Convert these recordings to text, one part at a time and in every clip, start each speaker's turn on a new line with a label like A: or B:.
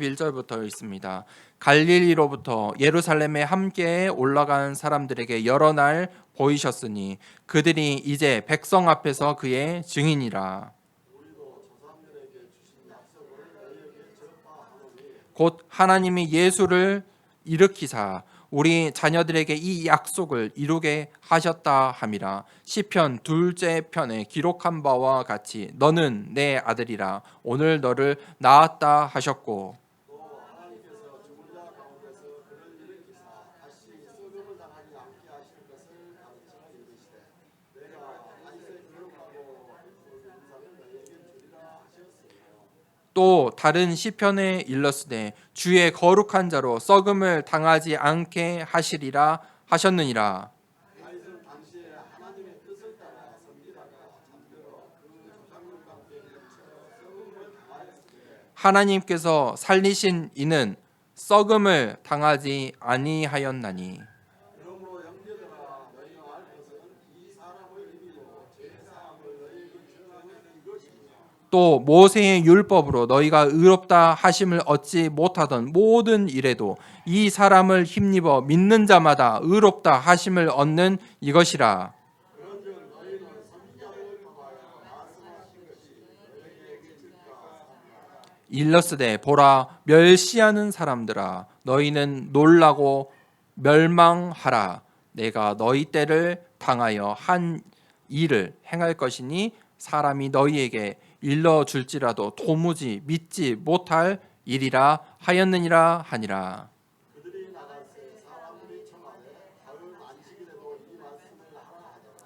A: 1절부터 있습니다. 갈릴리로부터 예루살렘에 함께 올라간 사람들에게 여러 날 보이셨으니 그들이 이제 백성 앞에서 그의 증인이라. 곧 하나님이 예수를 일으키사 우리 자녀들에게 이 약속을 이루게 하셨다 함이라. 시편 2째 편에 기록한 바와 같이 너는 내 아들이라 오늘 너를 낳았다 하셨고, 또 다른 시편에 일렀으되 주의 거룩한 자로 썩음을 당하지 않게 하시리라 하셨느니라. 하나님께서 살리신 이는 썩음을 당하지 아니하였나니. 또 모세의 율법으로 너희가 의롭다 하심을 얻지 못하던 모든 일에도 이 사람을 힘입어 믿는 자마다 의롭다 하심을 얻는 이것이라. 일러스되 보라 멸시하는 사람들아 너희는 놀라고 멸망하라. 내가 너희 때를 당하여 한 일을 행할 것이니 사람이 너희에게 일러줄지라도 도무지 믿지 못할 일이라 하였느니라 하니라.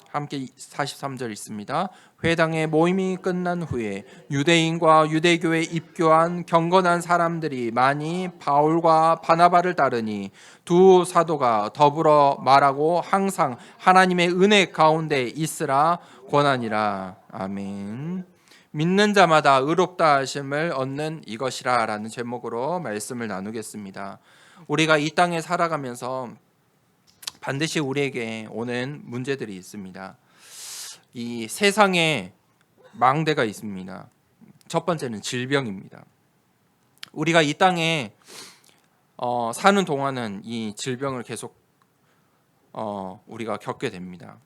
A: 함께 43절 있습니다. 회당의 모임이 끝난 후에 유대인과 유대교에 입교한 경건한 사람들이 많이 바울과 바나바를 따르니 두 사도가 더불어 말하고 항상 하나님의 은혜 가운데 있으라 권하니라. 아멘. 믿는 자마다 의롭다 하심을 얻는 이것이라 라는 제목으로 말씀을 나누겠습니다. 우리가 이 땅에 살아가면서 반드시 우리에게 오는 문제들이 있습니다. 이 세상에 망대가 있습니다. 첫 번째는 질병입니다. 우리가 이 땅에 사는 동안은 이 질병을 계속 우리가 겪게 됩니다.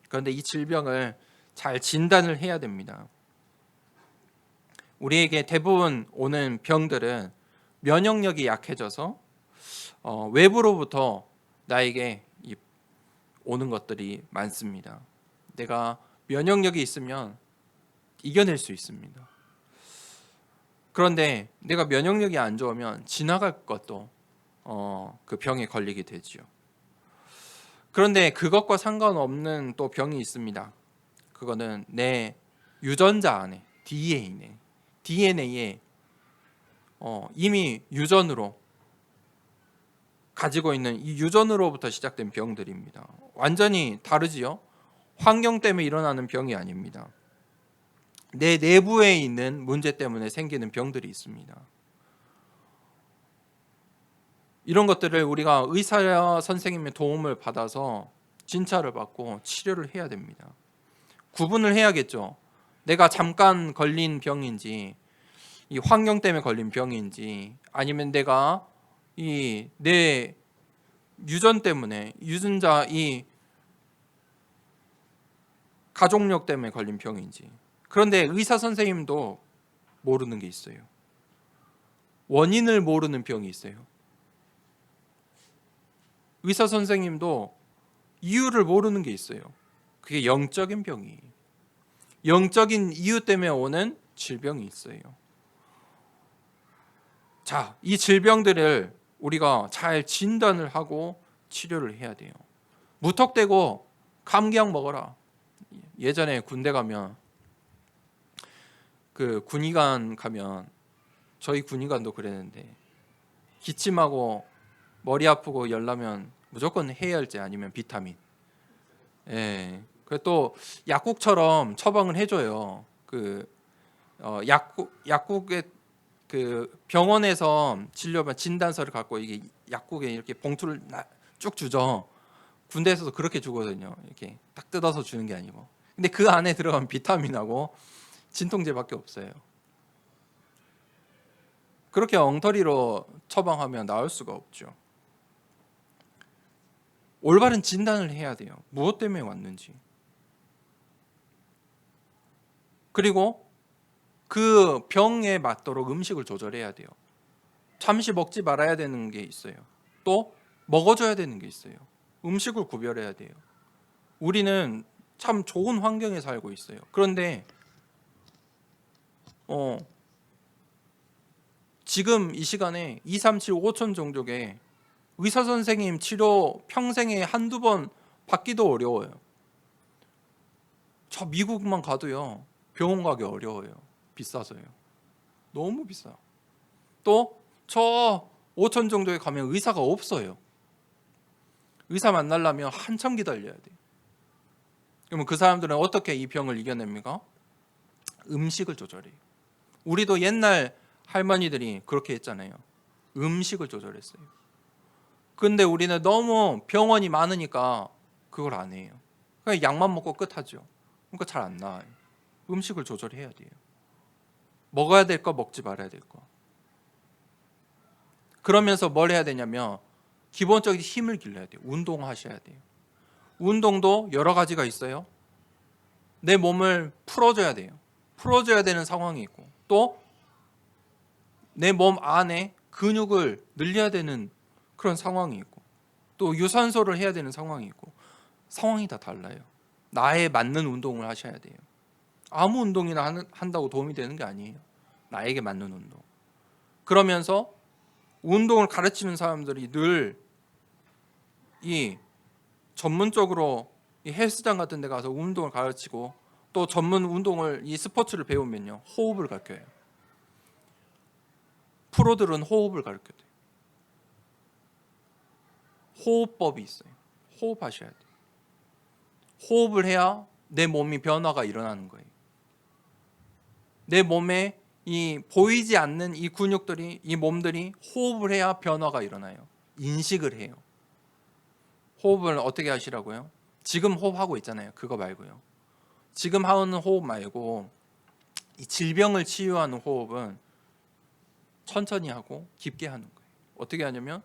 A: 그런데 이 질병을 잘 진단을 해야 됩니다. 우리에게 대부분 오는 병들은 면역력이 약해져서 외부로부터 나에게 오는 것들이 많습니다. 내가 면역력이 있으면 이겨낼 수 있습니다. 그런데 내가 면역력이 안 좋으면 지나갈 것도 그 병에 걸리게 되지요. 그런데 그것과 상관없는 또 병이 있습니다. 그거는 내 유전자 안에 DNA에 이미 유전으로 가지고 있는 이 유전으로부터 시작된 병들입니다. 완전히 다르지요. 환경 때문에 일어나는 병이 아닙니다. 내 내부에 있는 문제 때문에 생기는 병들이 있습니다. 이런 것들을 우리가 의사 선생님의 도움을 받아서 진찰을 받고 치료를 해야 됩니다. 구분을 해야겠죠. 내가 잠깐 걸린 병인지 이 환경 때문에 걸린 병인지 아니면 내가 내 유전 때문에 유전자 이 가족력 때문에 걸린 병인지. 그런데 의사 선생님도 모르는 게 있어요. 원인을 모르는 병이 있어요. 의사 선생님도 이유를 모르는 게 있어요. 그게 영적인 병이에요. 영적인 이유 때문에 오는 질병이 있어요. 자, 이 질병들을 우리가 잘 진단을 하고 치료를 해야 돼요. 무턱대고 감기약 먹어라. 예전에 군대 가면 그 군의관 가면 저희 군의관도 그랬는데 기침하고 머리 아프고 열나면 무조건 해열제 아니면 비타민. 예. 그리고 또 약국처럼 처방을 해줘요. 약국에 그 병원에서 진료받 진단서를 갖고 이게 약국에 이렇게 봉투를 쭉 주죠. 군대에서도 그렇게 주거든요. 이렇게 딱 뜯어서 주는 게 아니고. 근데 그 안에 들어간 비타민하고 진통제밖에 없어요. 그렇게 엉터리로 처방하면 나을 수가 없죠. 올바른 진단을 해야 돼요. 무엇 때문에 왔는지. 그리고 그 병에 맞도록 음식을 조절해야 돼요. 잠시 먹지 말아야 되는 게 있어요. 또 먹어줘야 되는 게 있어요. 음식을 구별해야 돼요. 우리는 참 좋은 환경에 살고 있어요. 그런데 지금 이 시간에 237 5천 종족의 의사 선생님 치료 평생에 한두 번 받기도 어려워요. 저 미국만 가도요. 병원 가기 어려워요. 비싸서요. 너무 비싸요. 또 저 5천 정도에 가면 의사가 없어요. 의사 만나려면 한참 기다려야 돼요. 그러면 그 사람들은 어떻게 이 병을 이겨냅니까? 음식을 조절해요. 우리도 옛날 할머니들이 그렇게 했잖아요. 음식을 조절했어요. 근데 우리는 너무 병원이 많으니까 그걸 안 해요. 그냥 약만 먹고 끝하죠. 그러니까 잘 안 나아요. 음식을 조절해야 돼요. 먹어야 될 거 먹지 말아야 될 거. 그러면서 뭘 해야 되냐면 기본적인 힘을 길러야 돼요. 운동하셔야 돼요. 운동도 여러 가지가 있어요. 내 몸을 풀어줘야 돼요. 풀어줘야 되는 상황이 있고 또 내 몸 안에 근육을 늘려야 되는 그런 상황이 있고 또 유산소를 해야 되는 상황이 있고 상황이 다 달라요. 나에 맞는 운동을 하셔야 돼요. 아무 운동이나 한다고 도움이 되는 게 아니에요. 나에게 맞는 운동. 그러면서 운동을 가르치는 사람들이 늘 이 전문적으로 이 헬스장 같은 데 가서 운동을 가르치고 또 전문 운동을 이 스포츠를 배우면요. 호흡을 가르쳐요. 프로들은 호흡을 가르쳐요. 호흡법이 있어요. 호흡하셔야 돼요. 호흡을 해야 내 몸이 변화가 일어나는 거예요. 내 몸에 이 보이지 않는 이 근육들이 이 몸들이 호흡을 해야 변화가 일어나요. 인식을 해요. 호흡을 어떻게 하시라고요? 지금 호흡하고 있잖아요. 그거 말고요. 지금 하는 호흡 말고 이 질병을 치유하는 호흡은 천천히 하고 깊게 하는 거예요. 어떻게 하냐면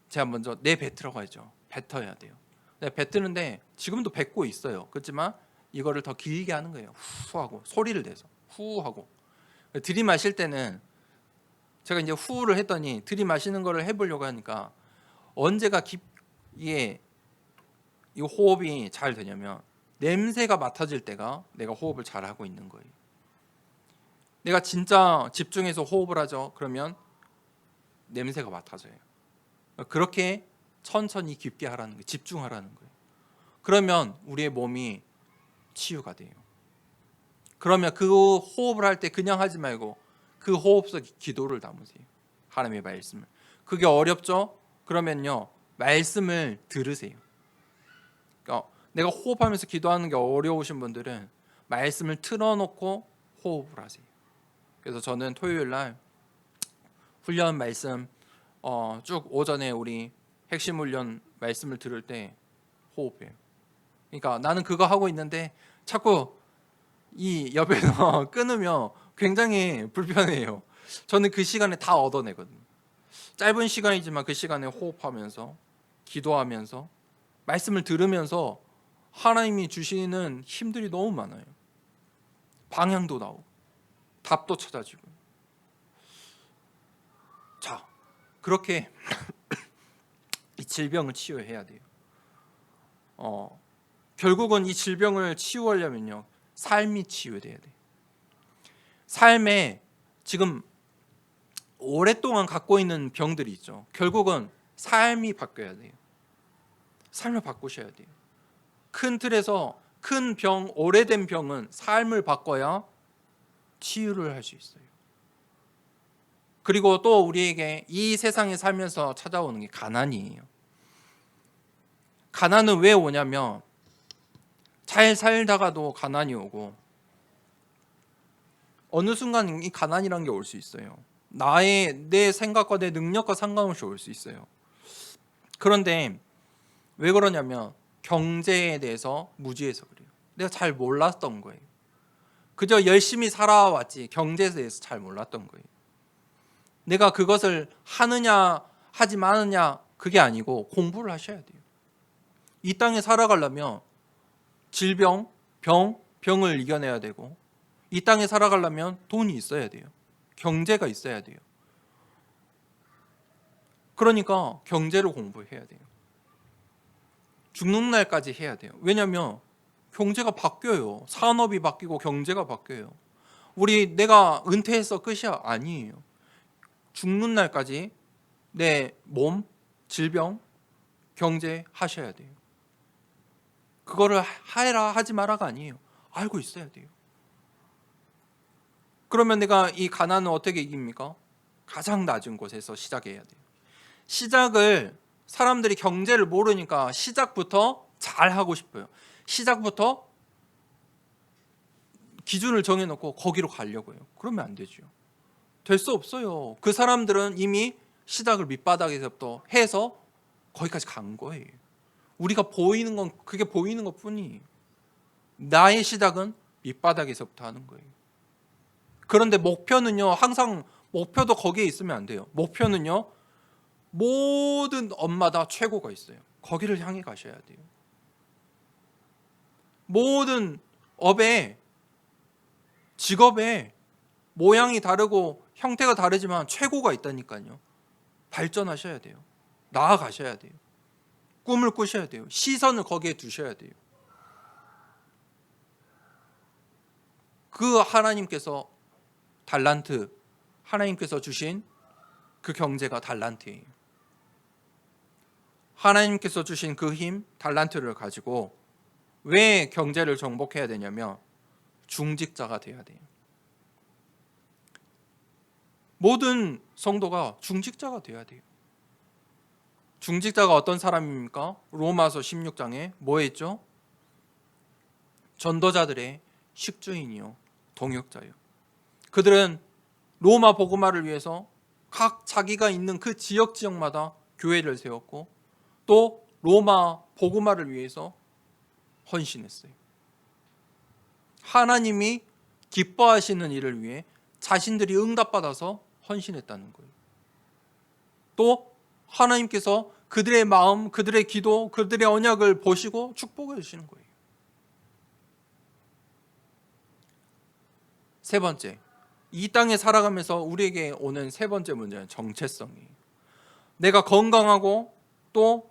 A: 제가 먼저 내뱉으라고 하죠. 뱉어야 돼요. 네, 뱉는데 지금도 뱉고 있어요. 그렇지만 이거를 더 길게 하는 거예요. 후 하고 소리를 내서 후 하고 들이마실 때는 제가 이제 후를 했더니 들이마시는 거를 해보려고 하니까 언제가 이게 이 호흡이 잘 되냐면 냄새가 맡아질 때가 내가 호흡을 잘 하고 있는 거예요. 내가 진짜 집중해서 호흡을 하죠. 그러면 냄새가 맡아져요. 그렇게 천천히 깊게 하라는 거예요. 집중하라는 거예요. 그러면 우리의 몸이 치유가 돼요. 그러면 그 호흡을 할 때 그냥 하지 말고 그 호흡 속에 기도를 담으세요. 하나님의 말씀을. 그게 어렵죠? 그러면요. 말씀을 들으세요. 그러니까 내가 호흡하면서 기도하는 게 어려우신 분들은 말씀을 틀어놓고 호흡을 하세요. 그래서 저는 토요일 날 훈련 말씀 쭉 오전에 우리 핵심 훈련 말씀을 들을 때 호흡해요. 그러니까 나는 그거 하고 있는데 자꾸 이 옆에서 끊으면 굉장히 불편해요. 저는 그 시간에 다 얻어내거든요. 짧은 시간이지만 그 시간에 호흡하면서 기도하면서 말씀을 들으면서 하나님이 주시는 힘들이 너무 많아요. 방향도 나오고 답도 찾아지고. 자, 그렇게 이 질병을 치유해야 돼요. 결국은 이 질병을 치유하려면요. 삶이 치유돼야 돼요. 삶에 지금 오랫동안 갖고 있는 병들이 있죠. 결국은 삶이 바뀌어야 돼요. 삶을 바꾸셔야 돼요. 큰 틀에서 큰 병, 오래된 병은 삶을 바꿔야 치유를 할 수 있어요. 그리고 또 우리에게 이 세상에 살면서 찾아오는 게 가난이에요. 가난은 왜 오냐면 잘 살다가도 가난이 오고 어느 순간 이 가난이라는 게 올 수 있어요. 내 생각과 내 능력과 상관없이 올 수 있어요. 그런데 왜 그러냐면 경제에 대해서 무지해서 그래요. 내가 잘 몰랐던 거예요. 그저 열심히 살아왔지 경제에 대해서 잘 몰랐던 거예요. 내가 그것을 하느냐 하지 마느냐 그게 아니고 공부를 하셔야 돼요. 이 땅에 살아가려면 질병, 병을 이겨내야 되고, 이 땅에 살아가려면 돈이 있어야 돼요. 경제가 있어야 돼요. 그러니까 경제를 공부해야 돼요. 죽는 날까지 해야 돼요. 왜냐하면 경제가 바뀌어요. 산업이 바뀌고 경제가 바뀌어요. 내가 은퇴해서 끝이야? 아니에요. 죽는 날까지 내 몸, 질병, 경제 하셔야 돼요. 그거를 하라 하지 마라가 아니에요. 알고 있어야 돼요. 그러면 내가 이 가난을 어떻게 이깁니까? 가장 낮은 곳에서 시작해야 돼요. 시작을 사람들이 경제를 모르니까 시작부터 잘 하고 싶어요. 시작부터 기준을 정해놓고 거기로 가려고 해요. 그러면 안 되죠. 될 수 없어요. 그 사람들은 이미 시작을 밑바닥에서부터 해서 거기까지 간 거예요. 우리가 보이는 건 그게 보이는 것 뿐이에요. 나의 시작은 밑바닥에서부터 하는 거예요. 그런데 목표는요, 항상 목표도 거기에 있으면 안 돼요. 목표는요, 모든 업마다 최고가 있어요. 거기를 향해 가셔야 돼요. 모든 업에, 직업에 모양이 다르고 형태가 다르지만 최고가 있다니까요. 발전하셔야 돼요. 나아가셔야 돼요. 꿈을 꾸셔야 돼요. 시선을 거기에 두셔야 돼요. 그 하나님께서 달란트, 하나님께서 주신 그 경제가 달란트예요. 하나님께서 주신 그 힘, 달란트를 가지고 왜 경제를 정복해야 되냐면 중직자가 돼야 돼요. 모든 성도가 중직자가 돼야 돼요. 중직자가 어떤 사람입니까? 로마서 16장에 뭐 했죠? 전도자들의 식주인이요, 동역자요. 그들은 로마 복음화를 위해서 각 자기가 있는 그 지역마다 교회를 세웠고, 또 로마 복음화를 위해서 헌신했어요. 하나님이 기뻐하시는 일을 위해 자신들이 응답받아서 헌신했다는 거예요. 또 하나님께서 그들의 마음, 그들의 기도, 그들의 언약을 보시고 축복해 주시는 거예요. 세 번째, 이 땅에 살아가면서 우리에게 오는 세 번째 문제는 정체성이에요. 내가 건강하고 또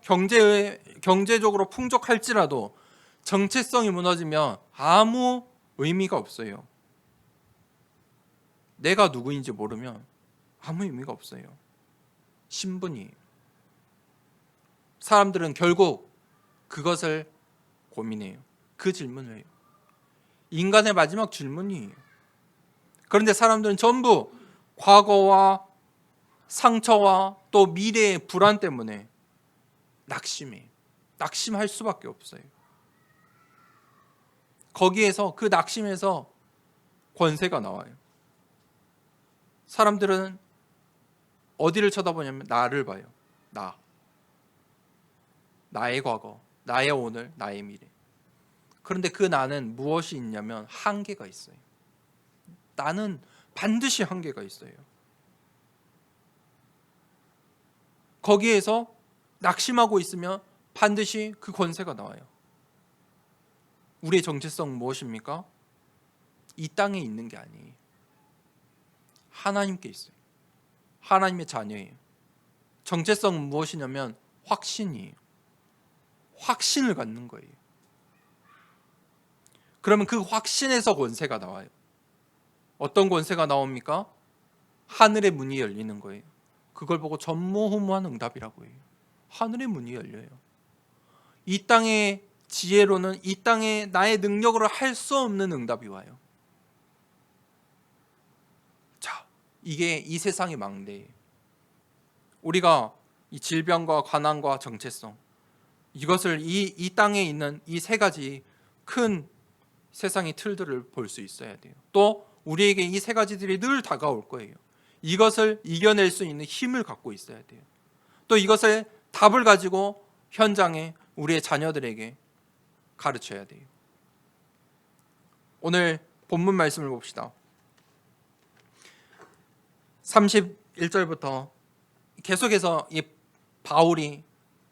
A: 경제적으로 풍족할지라도 정체성이 무너지면 아무 의미가 없어요. 내가 누구인지 모르면 아무 의미가 없어요. 신분이. 사람들은 결국 그것을 고민해요. 그 질문을 해요. 인간의 마지막 질문이에요. 그런데 사람들은 전부 과거와 상처와 또 미래의 불안 때문에 낙심할 수밖에 없어요. 거기에서, 그 낙심에서 권세가 나와요. 사람들은 어디를 쳐다보냐면 나를 봐요. 나의 과거, 나의 오늘, 나의 미래. 그런데 그 나는 무엇이 있냐면 한계가 있어요. 나는 반드시 한계가 있어요. 거기에서 낙심하고 있으면 반드시 그 권세가 나와요. 우리의 정체성 무엇입니까? 이 땅에 있는 게 아니에요. 하나님께 있어요. 하나님의 자녀예요. 정체성은 무엇이냐면 확신이에요. 확신을 갖는 거예요. 그러면 그 확신에서 권세가 나와요. 어떤 권세가 나옵니까? 하늘의 문이 열리는 거예요. 그걸 보고 전무후무한 응답이라고 해요. 하늘의 문이 열려요. 이 땅의 지혜로는, 이 땅의 나의 능력으로 할 수 없는 응답이 와요. 자, 이게 이 세상의 망대예요. 우리가 이 질병과 가난과 정체성, 이것을 이 땅에 있는 이 세 가지 큰 세상의 틀들을 볼 수 있어야 돼요. 또 우리에게 이 세 가지들이 늘 다가올 거예요. 이것을 이겨낼 수 있는 힘을 갖고 있어야 돼요. 또 이것을 답을 가지고 현장에 우리의 자녀들에게 가르쳐야 돼요. 오늘 본문 말씀을 봅시다. 1절부터 계속해서 이 바울이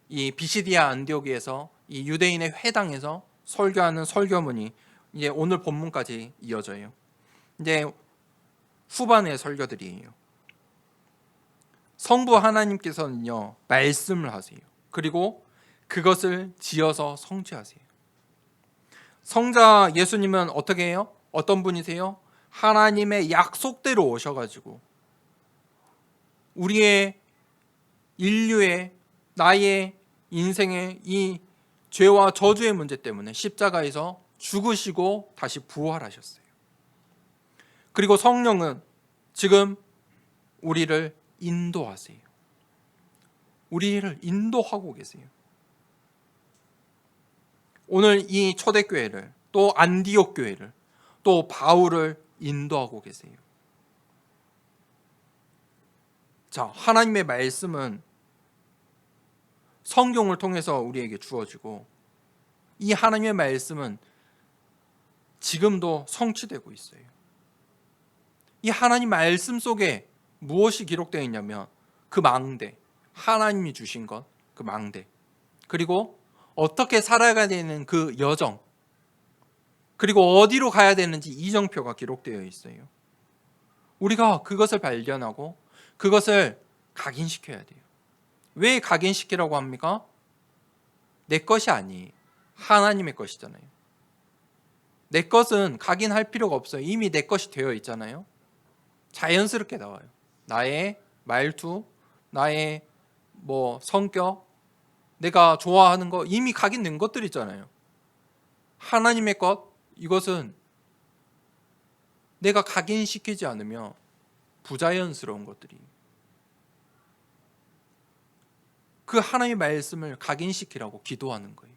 A: 이 비시디아 안디오기에서 이 유대인의 회당에서 설교하는 설교문이 이제 오늘 본문까지 이어져요. 이제 후반의 설교들이에요. 성부 하나님께서는요, 말씀을 하세요. 그리고 그것을 지어서 성취하세요. 성자 예수님은 어떻게 해요? 어떤 분이세요? 하나님의 약속대로 오셔가지고 우리의 인류의 나의 인생의 이 죄와 저주의 문제 때문에 십자가에서 죽으시고 다시 부활하셨어요. 그리고 성령은 지금 우리를 인도하세요. 우리를 인도하고 계세요. 오늘 이 초대교회를 또 안디옥 교회를 또 바울을 인도하고 계세요. 자, 하나님의 말씀은 성경을 통해서 우리에게 주어지고 이 하나님의 말씀은 지금도 성취되고 있어요. 이 하나님 말씀 속에 무엇이 기록되어 있냐면 그 망대, 하나님이 주신 것, 그 망대, 그리고 어떻게 살아가야 되는 그 여정, 그리고 어디로 가야 되는지 이정표가 기록되어 있어요. 우리가 그것을 발견하고 그것을 각인시켜야 돼요. 왜 각인시키라고 합니까? 내 것이 아니에요. 하나님의 것이잖아요. 내 것은 각인할 필요가 없어요. 이미 내 것이 되어 있잖아요. 자연스럽게 나와요. 나의 말투, 나의 성격, 내가 좋아하는 거 이미 각인된 것들 있잖아요. 하나님의 것, 이것은 내가 각인시키지 않으면 부자연스러운 것들이 그 하나님의 말씀을 각인시키라고 기도하는 거예요.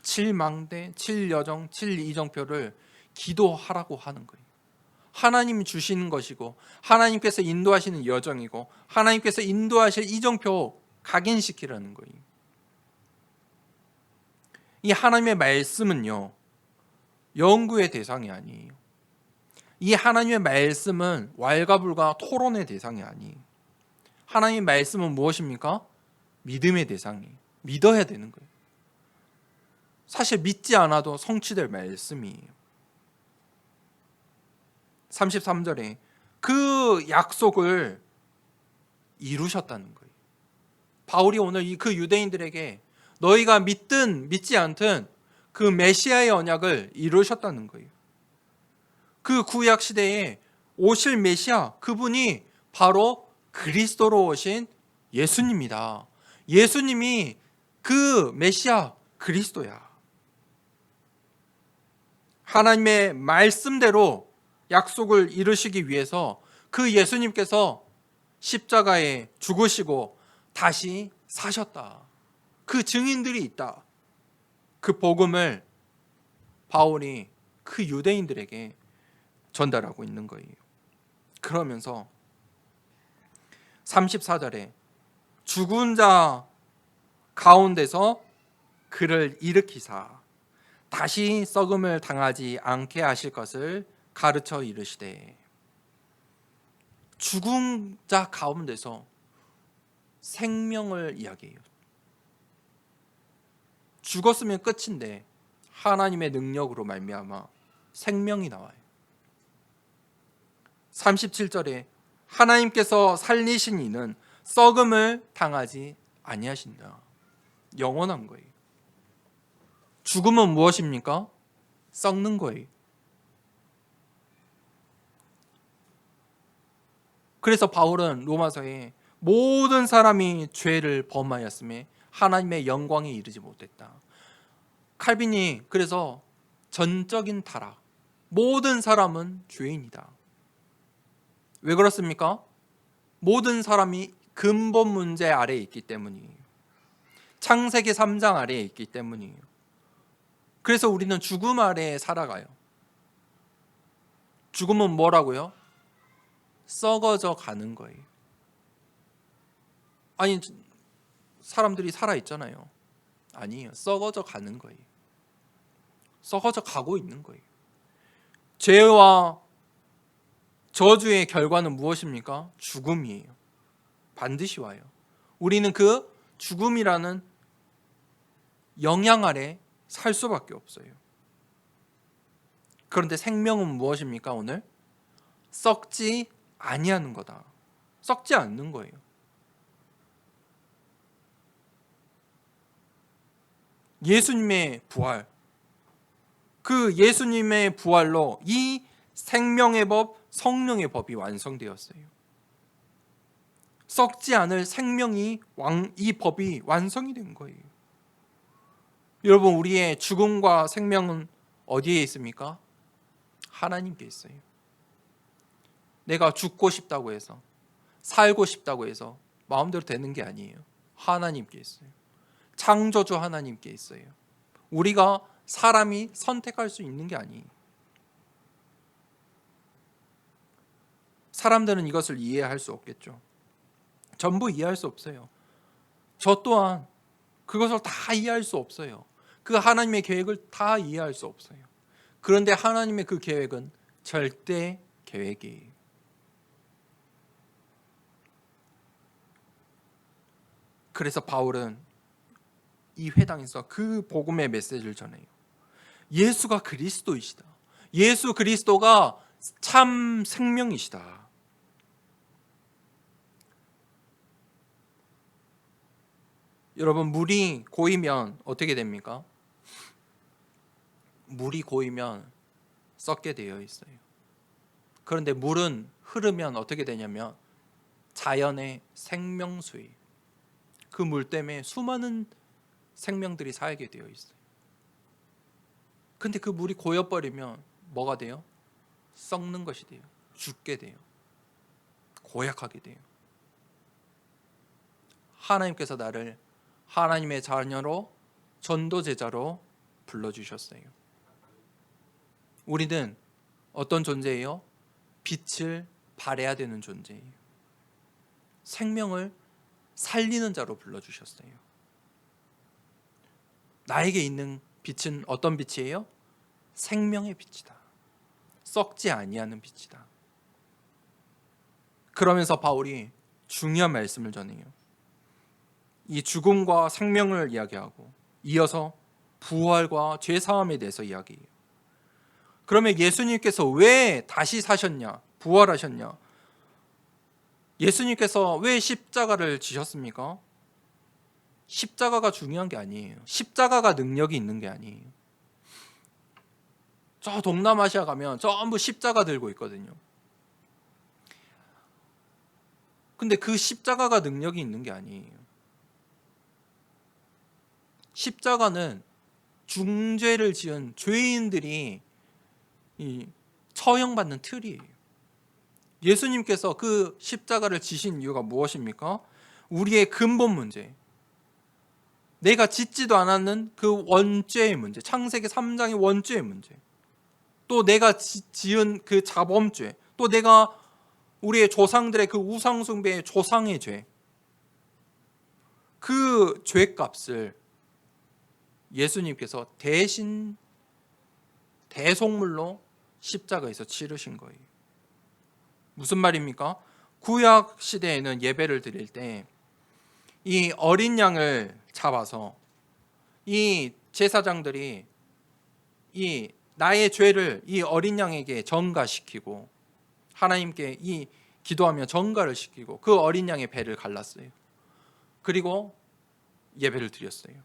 A: 7망대, 7여정, 7이정표를 기도하라고 하는 거예요. 하나님이 주시는 것이고 하나님께서 인도하시는 여정이고 하나님께서 인도하실 이정표 각인시키라는 거예요. 이 하나님의 말씀은요, 연구의 대상이 아니에요. 이 하나님의 말씀은 왈가불가 토론의 대상이 아니에요. 하나님의 말씀은 무엇입니까? 믿음의 대상이에요. 믿어야 되는 거예요. 사실 믿지 않아도 성취될 말씀이에요. 33절에 그 약속을 이루셨다는 거예요. 바울이 오늘 그 유대인들에게 너희가 믿든 믿지 않든 그 메시아의 언약을 이루셨다는 거예요. 그 구약 시대에 오실 메시아, 그분이 바로 그리스도로 오신 예수님이다. 예수님이 그 메시아 그리스도야. 하나님의 말씀대로 약속을 이루시기 위해서 그 예수님께서 십자가에 죽으시고 다시 사셨다. 그 증인들이 있다. 그 복음을 바울이 그 유대인들에게 전달하고 있는 거예요. 그러면서 34절에 죽은 자 가운데서 그를 일으키사 다시 썩음을 당하지 않게 하실 것을 가르쳐 이르시되, 죽은 자 가운데서 생명을 이야기해요. 죽었으면 끝인데 하나님의 능력으로 말미암아 생명이 나와요. 37절에 하나님께서 살리신 이는 썩음을 당하지 아니하신다. 영원한 거예요. 죽음은 무엇입니까? 썩는 거예요. 그래서 바울은 로마서에 모든 사람이 죄를 범하였음에 하나님의 영광에 이르지 못했다. 칼빈이 그래서 전적인 타락, 모든 사람은 죄인이다. 왜 그렇습니까? 모든 사람이 근본 문제 아래에 있기 때문이에요. 창세기 3장 아래에 있기 때문이에요. 그래서 우리는 죽음 아래에 살아가요. 죽음은 뭐라고요? 썩어져 가는 거예요. 아니, 사람들이 살아있잖아요. 아니에요. 썩어져 가는 거예요. 썩어져 가고 있는 거예요. 죄와 저주의 결과는 무엇입니까? 죽음이에요. 반드시 와요. 우리는 그 죽음이라는 영향 아래 살 수밖에 없어요. 그런데 생명은 무엇입니까? 오늘 썩지 아니하는 거다. 썩지 않는 거예요. 예수님의 부활, 그 예수님의 부활로 이 생명의 법, 성령의 법이 완성되었어요. 썩지 않을 생명이 이 법이 완성이 된 거예요. 여러분, 우리의 죽음과 생명은 어디에 있습니까? 하나님께 있어요. 내가 죽고 싶다고 해서, 살고 싶다고 해서 마음대로 되는 게 아니에요. 하나님께 있어요. 창조주 하나님께 있어요. 우리가 사람이 선택할 수 있는 게 아니에요. 사람들은 이것을 이해할 수 없겠죠. 전부 이해할 수 없어요. 저 또한 그것을 다 이해할 수 없어요. 그 하나님의 계획을 다 이해할 수 없어요. 그런데 하나님의 그 계획은 절대 계획이에요. 그래서 바울은 이 회당에서 그 복음의 메시지를 전해요. 예수가 그리스도이시다. 예수 그리스도가 참 생명이시다. 여러분, 물이 고이면 어떻게 됩니까? 물이 고이면 썩게 되어 있어요. 그런데 물은 흐르면 어떻게 되냐면 자연의 생명수예요. 그 물 때문에 수많은 생명들이 살게 되어 있어요. 근데 그 물이 고여버리면 뭐가 돼요? 썩는 것이 돼요. 죽게 돼요. 고약하게 돼요. 하나님께서 나를 하나님의 자녀로, 전도제자로 불러주셨어요. 우리는 어떤 존재예요? 빛을 발해야 되는 존재예요. 생명을 살리는 자로 불러주셨어요. 나에게 있는 빛은 어떤 빛이에요? 생명의 빛이다. 썩지 아니하는 빛이다. 그러면서 바울이 중요한 말씀을 전해요. 이 죽음과 생명을 이야기하고 이어서 부활과 죄사함에 대해서 이야기해요. 그러면 예수님께서 왜 다시 사셨냐? 부활하셨냐? 예수님께서 왜 십자가를 지셨습니까? 십자가가 중요한 게 아니에요. 십자가가 능력이 있는 게 아니에요. 저 동남아시아 가면 전부 십자가 들고 있거든요. 근데 그 십자가가 능력이 있는 게 아니에요. 십자가는 중죄를 지은 죄인들이 처형받는 틀이에요. 예수님께서 그 십자가를 지신 이유가 무엇입니까? 우리의 근본 문제, 내가 짓지도 않았는 그 원죄의 문제, 창세기 3장의 원죄의 문제, 또 내가 지은 그 자범죄, 또 내가 우리의 조상들의 그 우상숭배의 조상의 죄, 그 죄값을 예수님께서 대신 대속물로 십자가에서 치르신 거예요. 무슨 말입니까? 구약 시대에는 예배를 드릴 때 이 어린 양을 잡아서 이 제사장들이 이 나의 죄를 이 어린 양에게 전가시키고 하나님께 이 기도하며 전가를 시키고 그 어린 양의 배를 갈랐어요. 그리고 예배를 드렸어요.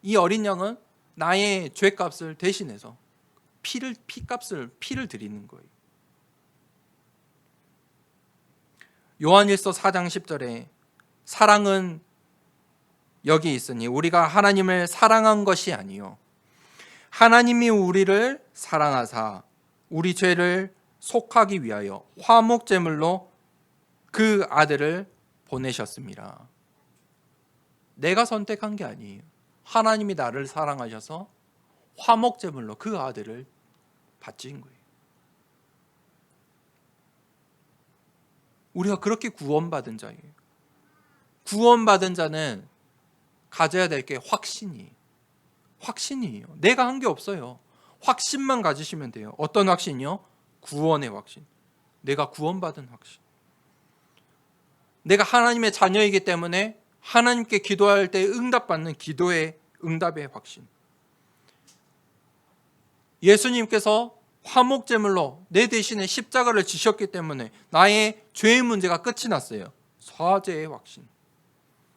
A: 이 어린 양은 나의 죄값을 대신해서 피를 드리는 거예요. 요한일서 4장 10절에 사랑은 여기 있으니 우리가 하나님을 사랑한 것이 아니요 하나님이 우리를 사랑하사 우리 죄를 속하기 위하여 화목제물로 그 아들을 보내셨습니다. 내가 선택한 게 아니에요. 하나님이 나를 사랑하셔서 화목제물로 그 아들을 바친 거예요. 우리가 그렇게 구원받은 자예요. 구원받은 자는 가져야 될 게 확신이에요. 내가 한 게 없어요. 확신만 가지시면 돼요. 어떤 확신이요? 구원의 확신. 내가 구원받은 확신. 내가 하나님의 자녀이기 때문에 하나님께 기도할 때 응답받는 기도의 응답의 확신. 예수님께서 화목제물로 내 대신에 십자가를 지셨기 때문에 나의 죄의 문제가 끝이 났어요. 사죄의 확신.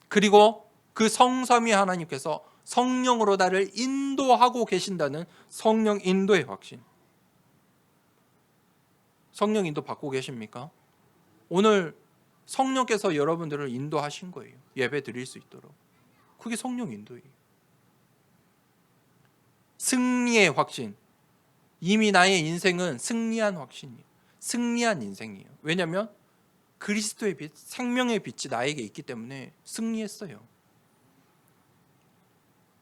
A: 그리고 그 성삼위 하나님께서 성령으로 나를 인도하고 계신다는 성령 인도의 확신. 성령 인도 받고 계십니까? 오늘 성령께서 여러분들을 인도하신 거예요. 예배 드릴 수 있도록. 그게 성령 인도예요. 승리의 확신. 이미 나의 인생은 승리한 확신이에요. 승리한 인생이에요. 왜냐하면 그리스도의 빛, 생명의 빛이 나에게 있기 때문에 승리했어요.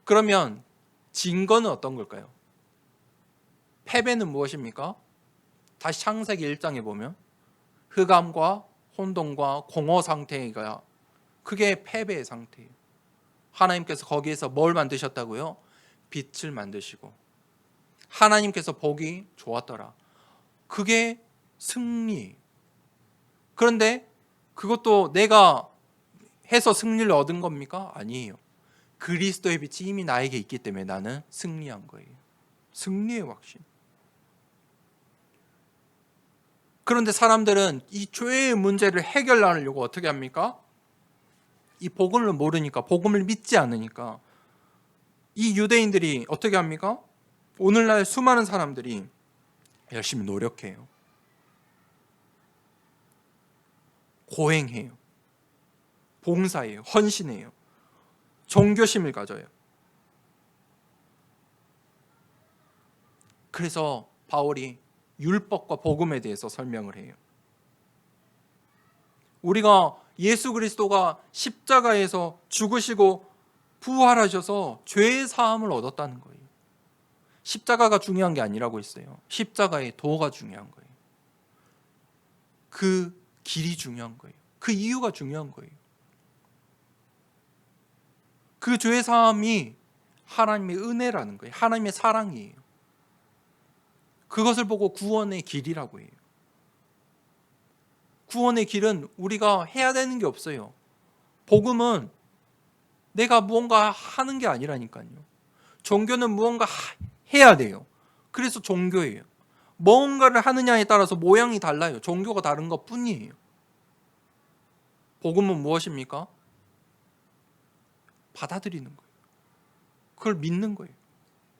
A: 그러면 진 거는 어떤 걸까요? 패배는 무엇입니까? 다시 창세기 1장에 보면 흑암과 혼돈과 공허 상태가 그게 패배의 상태예요. 하나님께서 거기에서 뭘 만드셨다고요? 빛을 만드시고 하나님께서 보기 좋았더라. 그게 승리예요. 그런데 그것도 내가 해서 승리를 얻은 겁니까? 아니에요. 그리스도의 빛이 이미 나에게 있기 때문에 나는 승리한 거예요. 승리의 확신. 그런데 사람들은 이 죄의 문제를 해결하려고 어떻게 합니까? 이 복음을 모르니까, 복음을 믿지 않으니까 이 유대인들이 어떻게 합니까? 오늘날 수많은 사람들이 열심히 노력해요. 고행해요. 봉사해요. 헌신해요. 종교심을 가져요. 그래서 바울이 율법과 복음에 대해서 설명을 해요. 우리가 예수 그리스도가 십자가에서 죽으시고 부활하셔서 죄의 사함을 얻었다는 거예요. 십자가가 중요한 게 아니라고 했어요. 십자가의 도가 중요한 거예요. 그 길이 중요한 거예요. 그 이유가 중요한 거예요. 그 죄의 사함이 하나님의 은혜라는 거예요. 하나님의 사랑이에요. 그것을 보고 구원의 길이라고 해요. 구원의 길은 우리가 해야 되는 게 없어요. 복음은 내가 무언가 하는 게 아니라니까요. 종교는 무언가 해야 돼요. 그래서 종교예요. 뭔가를 하느냐에 따라서 모양이 달라요. 종교가 다른 것 뿐이에요. 복음은 무엇입니까? 받아들이는 거예요. 그걸 믿는 거예요.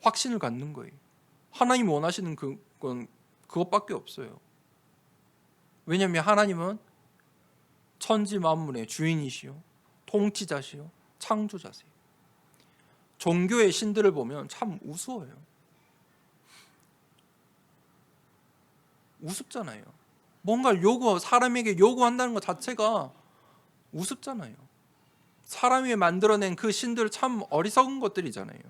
A: 확신을 갖는 거예요. 하나님이 원하시는 건 그것밖에 없어요. 왜냐하면 하나님은 천지 만물의 주인이시요 통치자시요 창조자세요. 종교의 신들을 보면 참 우스워요. 우습잖아요. 뭔가를 사람에게 요구한다는 것 자체가 우습잖아요. 사람이 만들어낸 그 신들 참 어리석은 것들이잖아요.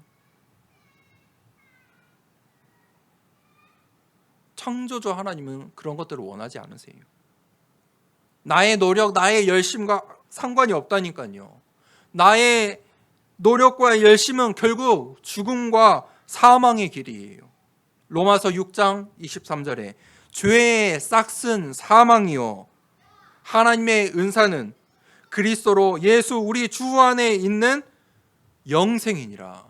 A: 창조주 하나님은 그런 것들을 원하지 않으세요. 나의 노력, 나의 열심과 상관이 없다니까요. 나의 노력과 열심은 결국 죽음과 사망의 길이에요. 로마서 6장 23절에 죄의 싹슨 사망이요 하나님의 은사는 그리스도로 예수 우리 주 안에 있는 영생이니라.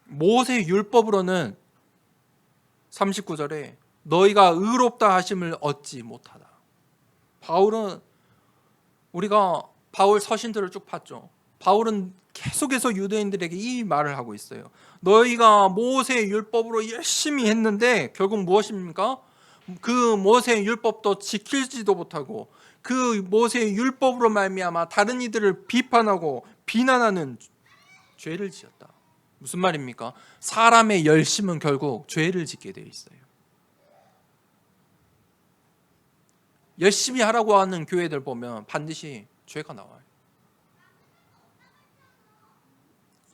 A: 모세 율법으로는 39절에 너희가 의롭다 하심을 얻지 못하다. 바울은 우리가 바울 서신들을 쭉 봤죠. 바울은 계속해서 유대인들에게 이 말을 하고 있어요. 너희가 모세의 율법으로 열심히 했는데 결국 무엇입니까? 그 모세의 율법도 지키지도 못하고 그 모세의 율법으로 말미암아 다른 이들을 비판하고 비난하는 죄를 지었다. 무슨 말입니까? 사람의 열심은 결국 죄를 짓게 되어 있어요. 열심히 하라고 하는 교회들 보면 반드시 죄가 나와요.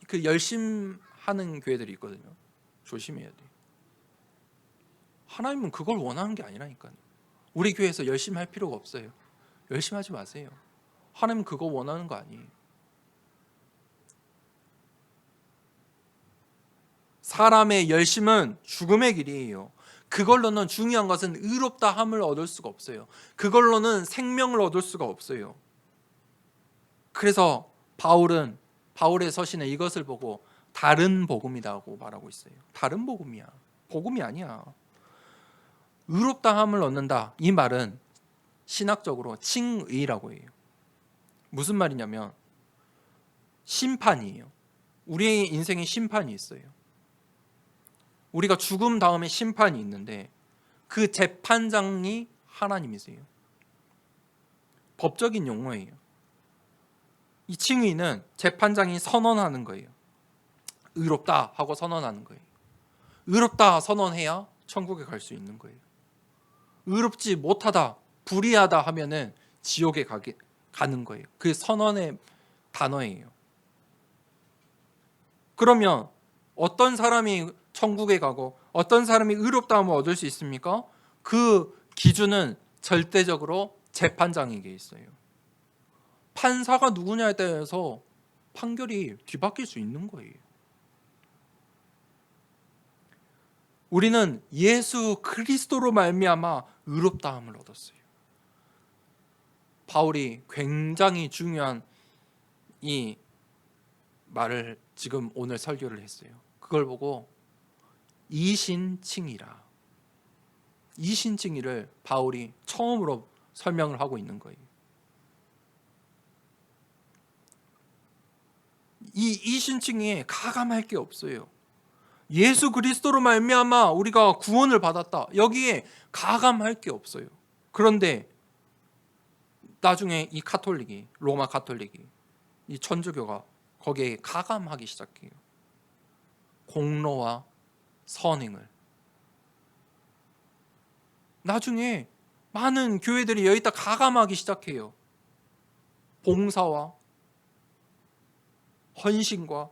A: 그 열심하는 교회들이 있거든요. 조심해야 돼요. 하나님은 그걸 원하는 게 아니라니까요. 우리 교회에서 열심히 할 필요가 없어요. 열심히 하지 마세요. 하나님은 그거 원하는 거 아니에요. 사람의 열심은 죽음의 길이에요. 그걸로는 중요한 것은 의롭다함을 얻을 수가 없어요. 그걸로는 생명을 얻을 수가 없어요. 그래서 바울의 서신에 이것을 보고 다른 복음이라고 말하고 있어요. 다른 복음이야. 복음이 아니야. 의롭다함을 얻는다. 이 말은 신학적으로 칭의라고 해요. 무슨 말이냐면 심판이에요. 우리의 인생에 심판이 있어요. 우리가 죽음 다음에 심판이 있는데 그 재판장이 하나님이세요. 법적인 용어예요. 이 칭의는 재판장이 선언하는 거예요. 의롭다 하고 선언하는 거예요. 의롭다 선언해야 천국에 갈 수 있는 거예요. 의롭지 못하다, 불의하다 하면은 지옥에 가는 거예요. 그 선언의 단어예요. 그러면 어떤 사람이 천국에 가고 어떤 사람이 의롭다함을 얻을 수 있습니까? 그 기준은 절대적으로 재판장에게 있어요. 판사가 누구냐에 따라서 판결이 뒤바뀔 수 있는 거예요. 우리는 예수 그리스도로 말미암아 의롭다함을 얻었어요. 바울이 굉장히 중요한 이 말을 지금 오늘 설교를 했어요. 그걸 보고 이신칭의라. 이신칭의를 바울이 처음으로 설명을 하고 있는 거예요. 이 이신칭의에 가감할 게 없어요. 예수 그리스도로 말미암아 우리가 구원을 받았다. 여기에 가감할 게 없어요. 그런데 나중에 이 카톨릭이, 로마 카톨릭이, 이 천주교가 거기에 가감하기 시작해요. 공로와 선행을. 나중에 많은 교회들이 여기다 가감하기 시작해요. 봉사와 헌신과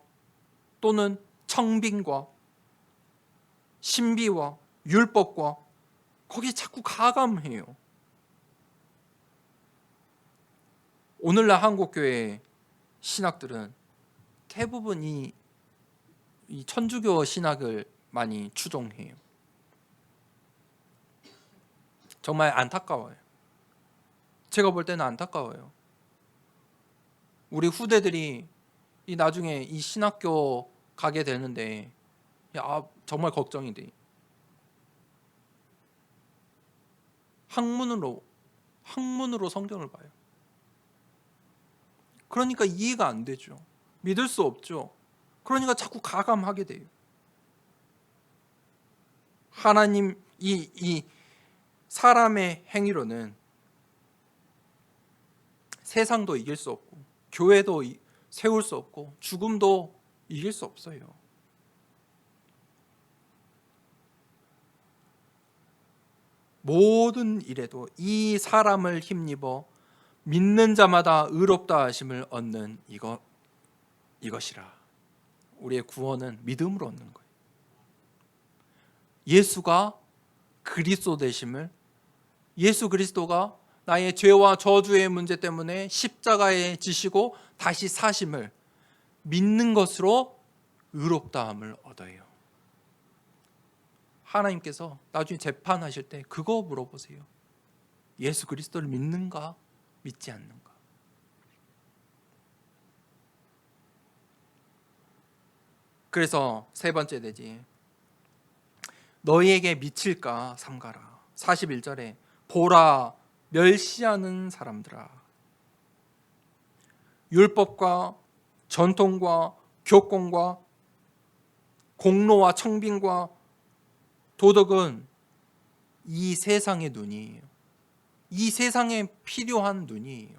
A: 또는 청빙과 신비와 율법과 거기에 자꾸 가감해요. 오늘날 한국교회 신학들은 대부분 이 천주교 신학을 많이 추종해요. 정말 안타까워요. 제가 볼 때는 안타까워요. 우리 후대들이 나중에 이 신학교 가게 되는데 정말 걱정이 돼. 학문으로 성경을 봐요. 그러니까 이해가 안 되죠. 믿을 수 없죠. 그러니까 자꾸 가감하게 돼요. 하나님 이 사람의 행위로는 세상도 이길 수 없고 교회도 세울 수 없고 죽음도 이길 수 없어요. 모든 일에도 이 사람을 힘입어 믿는 자마다 의롭다 하심을 얻는 이것이라. 우리의 구원은 믿음으로 얻는 거예요. 예수가 그리스도 되심을, 예수 그리스도가 나의 죄와 저주의 문제 때문에 십자가에 지시고 다시 사심을 믿는 것으로 의롭다함을 얻어요. 하나님께서 나중에 재판하실 때 그거 물어보세요. 예수 그리스도를 믿는가 믿지 않는가. 그래서 세 번째 되지. 너희에게 미칠까 삼가라. 41절에 보라 멸시하는 사람들아. 율법과 전통과 교권과 공로와 청빙과 도덕은 이 세상의 눈이에요. 이 세상에 필요한 눈이에요.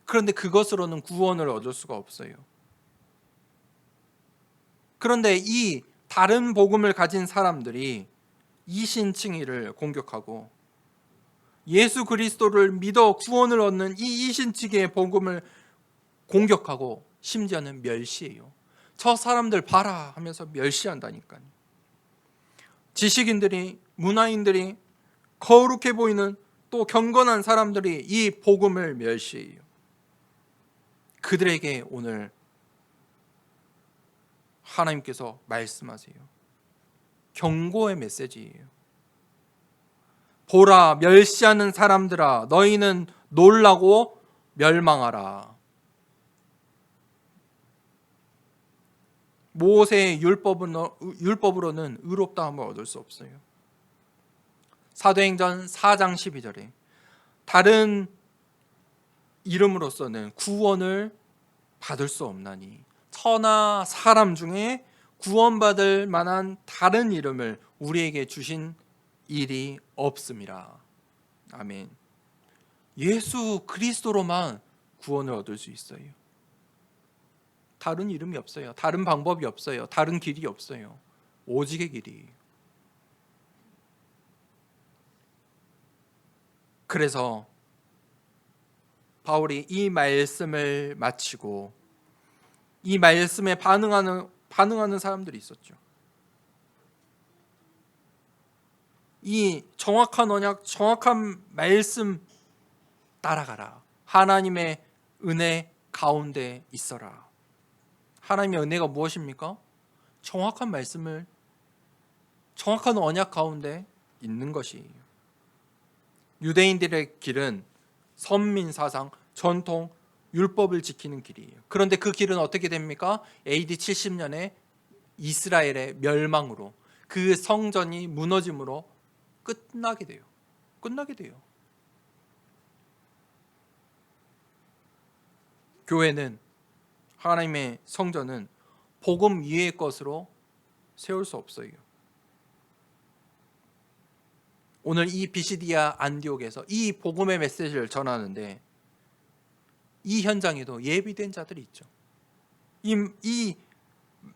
A: 그런데 그것으로는 구원을 얻을 수가 없어요. 그런데 이 다른 복음을 가진 사람들이 이신칭의를 공격하고 예수 그리스도를 믿어 구원을 얻는 이 이신칭의의 복음을 공격하고 심지어는 멸시해요. 저 사람들 봐라 하면서 멸시한다니까요. 지식인들이, 문화인들이, 거룩해 보이는 또 경건한 사람들이 이 복음을 멸시해요. 그들에게 오늘 하나님께서 말씀하세요. 경고의 메시지예요. 보라, 멸시하는 사람들아, 너희는 놀라고 멸망하라. 모세의 율법으로는 의롭다함을 얻을 수 없어요. 사도행전 4장 12절에 다른 이름으로서는 구원을 받을 수 없나니 천하 사람 중에 구원받을 만한 다른 이름을 우리에게 주신 일이 없음이라. 아멘. 예수 그리스도로만 구원을 얻을 수 있어요. 다른 이름이 없어요. 다른 방법이 없어요. 다른 길이 없어요. 오직의 길이. 그래서 바울이 이 말씀을 마치고 이 말씀에 반응하는 사람들이 있었죠. 이 정확한 언약, 정확한 말씀 따라가라. 하나님의 은혜 가운데 있어라. 하나님의 은혜가 무엇입니까? 정확한 말씀을, 정확한 언약 가운데 있는 것이에요. 유대인들의 길은 선민 사상, 전통, 율법을 지키는 길이에요. 그런데 그 길은 어떻게 됩니까? AD 70년에 이스라엘의 멸망으로, 그 성전이 무너짐으로 끝나게 돼요. 교회는, 하나님의 성전은 복음 위의 것으로 세울 수 없어요. 오늘 이 비시디아 안디옥에서 이 복음의 메시지를 전하는데 이 현장에도 예비된 자들이 있죠. 이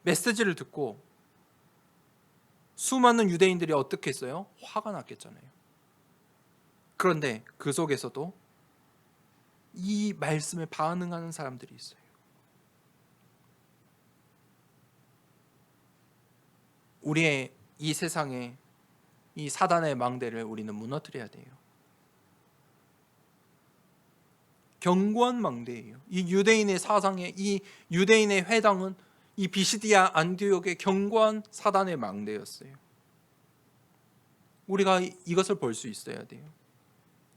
A: 메시지를 듣고 수많은 유대인들이 어떻게 했어요? 화가 났겠잖아요. 그런데 그 속에서도 이 말씀에 반응하는 사람들이 있어요. 우리의 이 세상에 이 사단의 망대를 우리는 무너뜨려야 돼요. 견고한 망대예요. 이 유대인의 사상에, 이 유대인의 회당은 이 비시디아 안디옥의 견고한 사단의 망대였어요. 우리가 이것을 볼 수 있어야 돼요.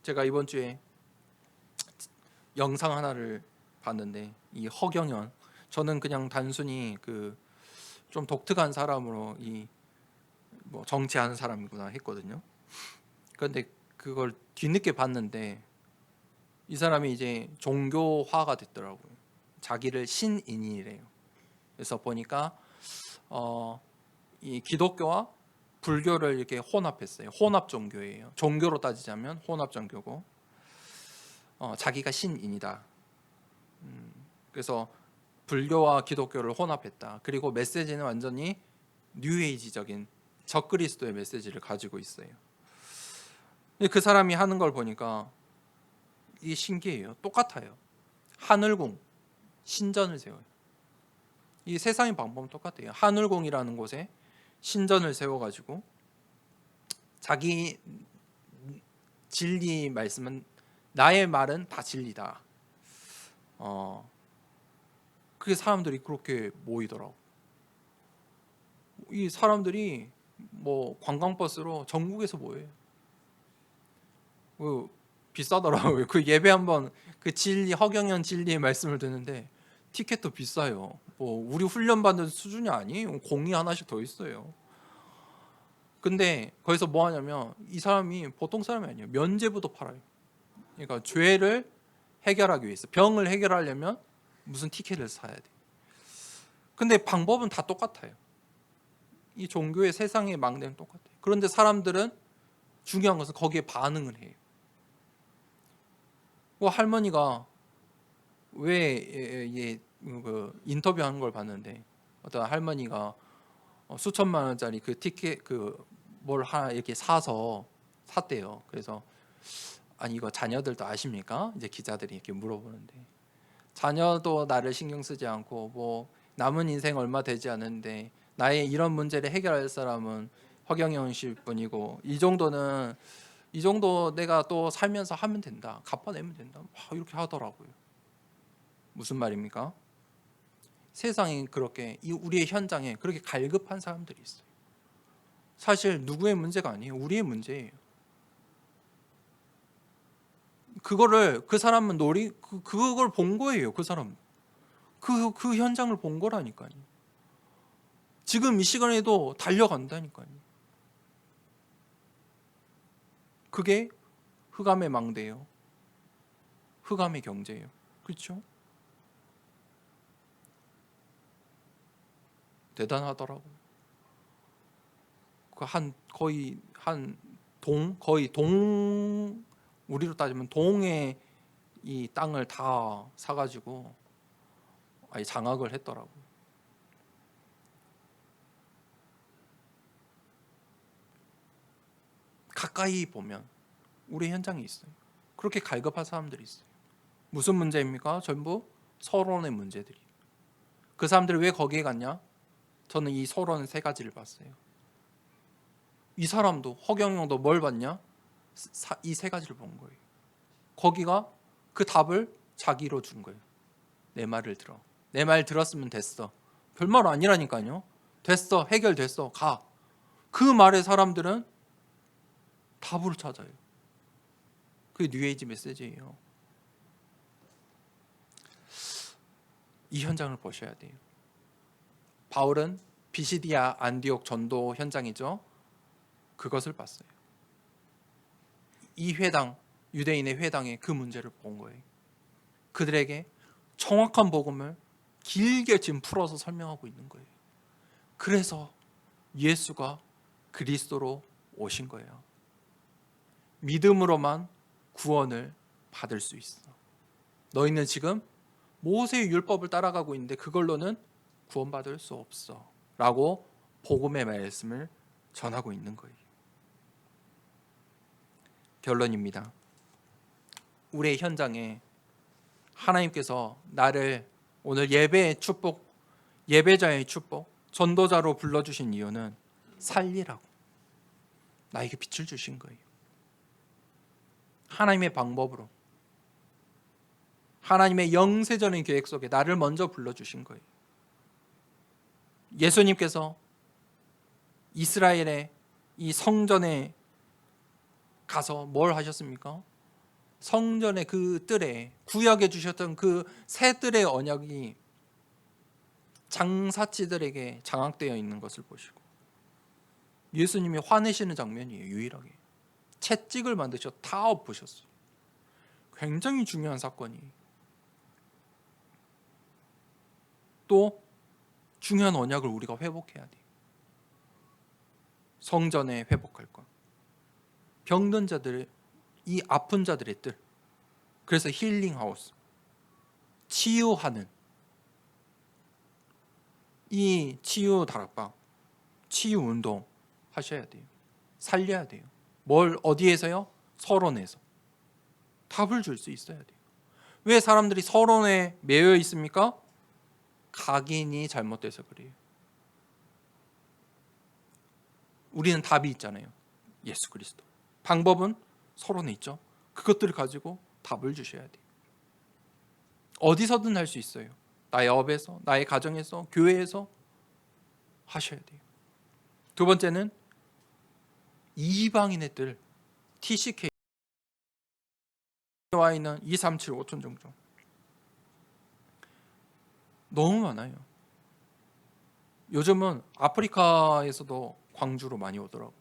A: 제가 이번 주에 영상 하나를 봤는데 이 허경연, 저는 그냥 단순히 그 좀 독특한 사람으로 이 뭐 정치하는 사람이구나 했거든요. 그런데 그걸 뒤늦게 봤는데 이 사람이 이제 종교화가 됐더라고요. 자기를 신인이래요. 그래서 보니까 이 기독교와 불교를 이렇게 혼합했어요. 혼합 종교예요. 종교로 따지자면 혼합 종교고, 자기가 신인이다. 그래서 불교와 기독교를 혼합했다. 그리고 메시지는 완전히 뉴에이지적인 적그리스도의 메시지를 가지고 있어요. 근데 그 사람이 하는 걸 보니까 이게 신기해요. 똑같아요. 하늘궁, 신전을 세워요. 이 세상의 방법은 똑같아요. 하늘궁이라는 곳에 신전을 세워가지고 자기 진리 말씀은, 나의 말은 다 진리다. 그게 사람들이 그렇게 모이더라고. 이 사람들이 뭐 관광버스로 전국에서 모여요. 비싸더라고요. 그 예배 한번, 그 진리, 허경연 진리의 말씀을 듣는데 티켓도 비싸요. 뭐 우리 훈련받는 수준이 아니에요. 공이 하나씩 더 있어요. 근데 거기서 뭐 하냐면 이 사람이 보통 사람이 아니에요. 면죄부도 팔아요. 그러니까 죄를 해결하기 위해서, 병을 해결하려면 무슨 티켓을 사야 돼. 근데 방법은 다 똑같아요. 이 종교의 세상의 망대는 똑같아요. 그런데 사람들은, 중요한 것은 거기에 반응을 해요. 할머니가 왜 인터뷰하는 걸 봤는데 어떤 할머니가 수천만 원짜리 그 티켓, 그 뭘 하나 이렇게 샀대요. 그래서 아니 이거 자녀들도 아십니까? 이제 기자들이 이렇게 물어보는데, 자녀도 나를 신경 쓰지 않고 뭐 남은 인생 얼마 되지 않은데 나의 이런 문제를 해결할 사람은 허경영 씨 뿐이고, 이 정도 내가 또 살면서 하면 된다, 갚아내면 된다, 이렇게 하더라고요. 무슨 말입니까? 세상에 그렇게 우리의 현장에 그렇게 갈급한 사람들이 있어요. 사실 누구의 문제가 아니에요. 우리의 문제예요. 그거를 그 사람은 그걸 본 거예요. 그 사람 그 현장을 본 거라니까요. 지금 이 시간에도 달려간다니까요. 그게 흑암의 망대예요. 흑암의 경제예요. 그렇죠? 대단하더라고. 거의 동 우리로 따지면 동의 이 땅을 다 사가지고 아예 장악을 했더라고. 가까이 보면 우리 현장에 있어요. 그렇게 갈급한 사람들이 있어요. 무슨 문제입니까? 전부 서론의 문제들이. 그 사람들이 왜 거기에 갔냐? 저는 이 서론 세 가지를 봤어요. 이 사람도 허경영도 뭘 봤냐? 이 세 가지를 본 거예요. 거기가 그 답을 자기로 준 거예요. 내 말을 들어. 내 말 들었으면 됐어. 별말 아니라니까요. 됐어. 해결됐어. 가. 그 말에 사람들은 답을 찾아요. 그게 뉴에이지 메시지예요. 이 현장을 보셔야 돼요. 바울은 비시디아 안디옥 전도 현장이죠. 그것을 봤어요. 이 회당, 유대인의 회당에 그 문제를 본 거예요. 그들에게 정확한 복음을 길게 지금 풀어서 설명하고 있는 거예요. 그래서 예수가 그리스도로 오신 거예요. 믿음으로만 구원을 받을 수 있어. 너희는 지금 모세의 율법을 따라가고 있는데 그걸로는 구원받을 수 없어 라고 복음의 말씀을 전하고 있는 거예요. 결론입니다. 우리의 현장에 하나님께서 나를 오늘 예배의 축복, 예배자의 축복, 전도자로 불러주신 이유는 살리라고, 나에게 빛을 주신 거예요. 하나님의 방법으로, 하나님의 영세전의 계획 속에 나를 먼저 불러주신 거예요. 예수님께서 이스라엘의 이 성전에 가서 뭘 하셨습니까? 성전의 그 뜰에 구약에 주셨던 그 새 뜰의 언약이 장사치들에게 장악되어 있는 것을 보시고 예수님이 화내시는 장면이에요. 유일하게 채찍을 만드셔 다 엎으셨어요. 굉장히 중요한 사건이에요. 또 중요한 언약을 우리가 회복해야 돼요. 성전에 회복할 것, 병든 자들, 이 아픈 자들의 뜰, 그래서 힐링하우스, 치유하는 이 치유 다락방, 치유 운동 하셔야 돼요. 살려야 돼요. 뭘 어디에서요? 서론에서 답을 줄 수 있어야 돼요. 왜 사람들이 서론에 매여 있습니까? 각인이 잘못돼서 그래요. 우리는 답이 있잖아요. 예수 그리스도. 방법은 서론에 있죠. 그것들을 가지고 답을 주셔야 돼요. 어디서든 할 수 있어요. 나의 업에서, 나의 가정에서, 교회에서 하셔야 돼요. 두 번째는 이방인의 뜰, TCK 와 있는 237 5천 정도 너무 많아요. 요즘은 아프리카에서도 광주로 많이 오더라고.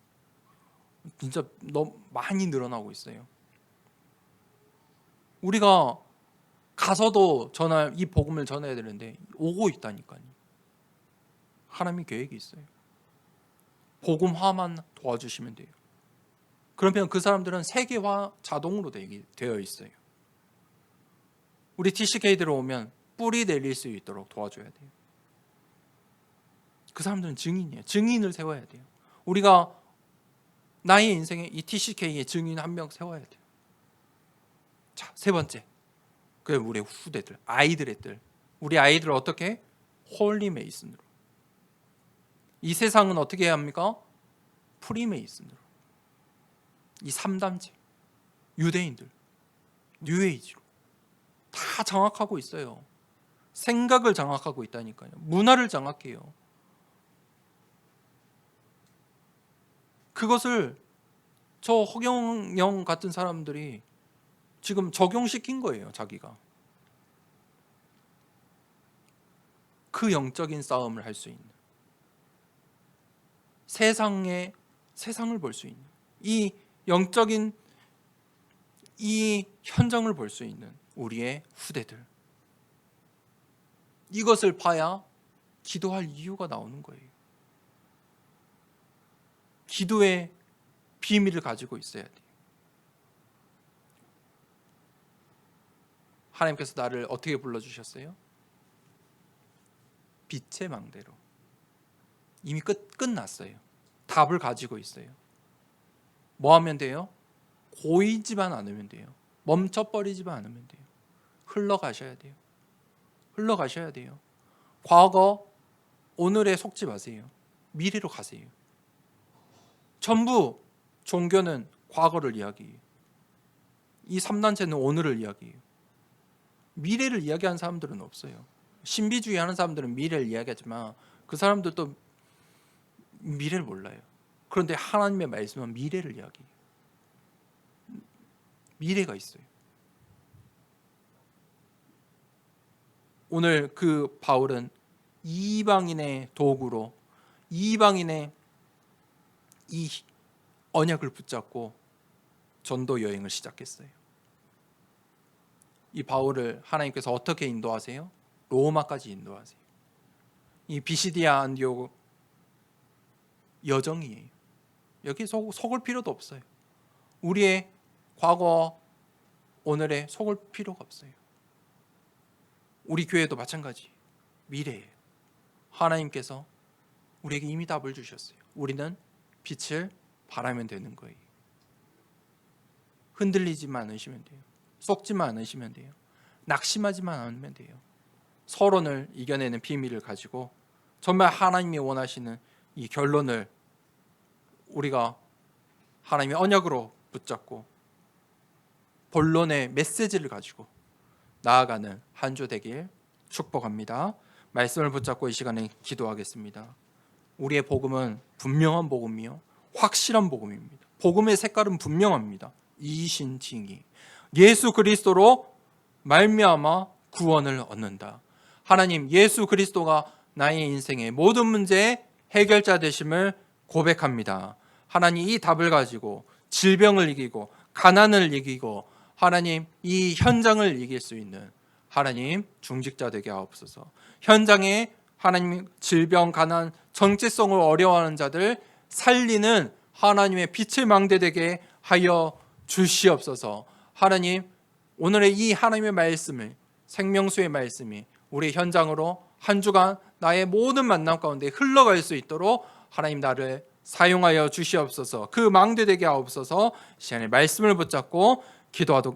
A: 진짜 너무 많이 늘어나고 있어요. 우리가 가서도 이 복음을 전해야 되는데 오고 있다니까요. 하나님의 계획이 있어요. 복음화만 도와주시면 돼요. 그러면 그 사람들은 세계화 자동으로 되어 있어요. 우리 TCK들로 오면 뿌리 내릴 수 있도록 도와줘야 돼요. 그 사람들은 증인이에요. 증인을 세워야 돼요. 우리가 나의 인생에 이 TCK의 증인 한 명 세워야 돼요. 자, 세 번째, 그 우리 후대들, 아이들의 뜰. 우리 아이들을 어떻게? 홀리 메이슨으로. 이 세상은 어떻게 해야 합니까? 프리메이슨으로. 이 3단체, 유대인들, 뉴에이지로 다 장악하고 있어요. 생각을 장악하고 있다니까요. 문화를 장악해요. 그것을 저 허경영 같은 사람들이 지금 적용시킨 거예요. 자기가. 그 영적인 싸움을 할 수 있는, 세상을 볼 수 있는, 이 영적인 이 현장을 볼 수 있는 우리의 후대들, 이것을 봐야 기도할 이유가 나오는 거예요. 기도의 비밀을 가지고 있어야 돼요. 하나님께서 나를 어떻게 불러주셨어요? 빛의 망대로. 이미 끝났어요. 답을 가지고 있어요. 뭐 하면 돼요? 고이지만 않으면 돼요. 멈춰버리지만 않으면 돼요. 흘러가셔야 돼요. 흘러가셔야 돼요. 과거, 오늘에 속지 마세요. 미래로 가세요. 전부 종교는 과거를 이야기해요. 이 3단체는 오늘을 이야기해요. 미래를 이야기하는 사람들은 없어요. 신비주의 하는 사람들은 미래를 이야기하지만 그 사람들도 미래를 몰라요. 그런데 하나님의 말씀은 미래를 이야기해요. 미래가 있어요. 오늘 그 바울은 이방인의 도구로 이방인의 이 언약을 붙잡고 전도 여행을 시작했어요. 이 바울을 하나님께서 어떻게 인도하세요? 로마까지 인도하세요. 이 비시디아 안디옥 여정이에요. 여기 속을 필요도 없어요. 우리의 과거, 오늘에 속을 필요가 없어요. 우리 교회도 마찬가지. 미래예요. 하나님께서 우리에게 이미 답을 주셨어요. 우리는 빛을 바라면 되는 거예요. 흔들리지만 않으시면 돼요. 속지만 않으시면 돼요. 낙심하지만 않으면 돼요. 서론을 이겨내는 비밀을 가지고 정말 하나님이 원하시는 이 결론을 우리가 하나님의 언약으로 붙잡고 본론의 메시지를 가지고 나아가는 한 주 되길 축복합니다. 말씀을 붙잡고 이 시간에 기도하겠습니다. 우리의 복음은 분명한 복음이요, 확실한 복음입니다. 복음의 색깔은 분명합니다. 이신칭이 예수 그리스도로 말미암아 구원을 얻는다. 하나님, 예수 그리스도가 나의 인생의 모든 문제의 해결자 되심을 고백합니다. 하나님, 이 답을 가지고 질병을 이기고 가난을 이기고 하나님, 이 현장을 이길 수 있는 하나님 중직자 되게 하옵소서. 현장에 하나님 질병, 가난, 정체성을 어려워하는 자들 살리는 하나님의 빛의 망대 되게 하여 주시옵소서. 하나님, 오늘의 이 하나님의 말씀을, 생명수의 말씀이 우리 현장으로 한 주간 나의 모든 만남 가운데 흘러갈 수 있도록 하나님 나를 사용하여 주시옵소서. 그 망대 되게 하옵소서. 시간에 말씀을 붙잡고